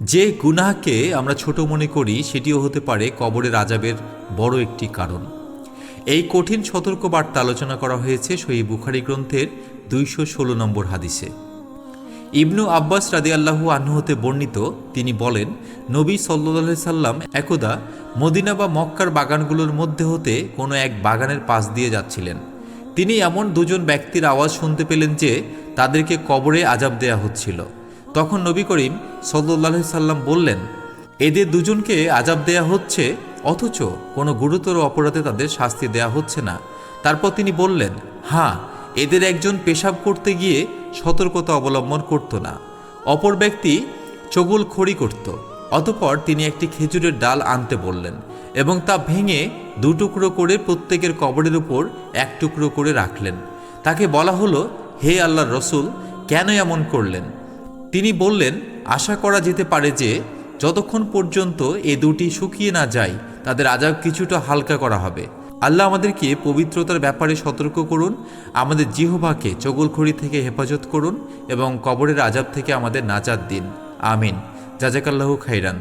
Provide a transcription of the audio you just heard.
যে গুনাহকে আমরা ছোট মনে করি সেটিও হতে পারে কবরের আযাবের বড় একটি কারণ। এই কঠিন সতর্কবার্তা আলোচনা করা হয়েছে সহিহ বুখারী গ্রন্থের ২১৬ নম্বর হাদিসে। ইবনু আব্বাস রাদিয়াল্লাহু আনহু হতে বর্ণিত, তিনি বলেন, নবী সাল্লাল্লাহু আলাইহি সাল্লাম একদা মদিনা বা মক্কার বাগানগুলোর মধ্যে হতে কোনো এক বাগানের পাশ দিয়ে যাচ্ছিলেন। তিনি এমন দুজন ব্যক্তির আওয়াজ শুনতে পেলেন যে তাদেরকে কবরে আযাব দেয়া হচ্ছিল। তখন নবী করিম সাল্লাল্লাহু আলাইহি সাল্লাম বললেন, এদের দুজনকে আযাব দেয়া হচ্ছে, অথচ কোনো গুরুতর অপরাধে তাদের শাস্তি দেয়া হচ্ছে না। তারপর তিনি বললেন, হ্যাঁ, এদের একজন পেশাব করতে গিয়ে সতর্কতা অবলম্বন করত না, অপর ব্যক্তি চগলখড়ি করত। অতঃপর তিনি একটি খেজুরের ডাল আনতে বললেন এবং তা ভেঙে দুটুকরো করে প্রত্যেকের কবরের উপর এক টুকরো করে রাখলেন। তাকে বলা হলো, হে আল্লাহর রসুল, কেন এমন করলেন? তিনি বললেন, আশা করা যেতে পারে যে যতক্ষণ পর্যন্ত এ দুটি শুকিয়ে না যায় তাদের আযাব কিছুটা হালকা করা হবে। আল্লাহ আমাদেরকে পবিত্রতার ব্যাপারে সতর্ক করুন, আমাদের জিহ্বাকে চগলখড়ি থেকে হেফাজত করুন এবং কবরের আযাব থেকে আমাদের নাজাত দিন। আমিন। জাযাকাল্লাহু খাইরান।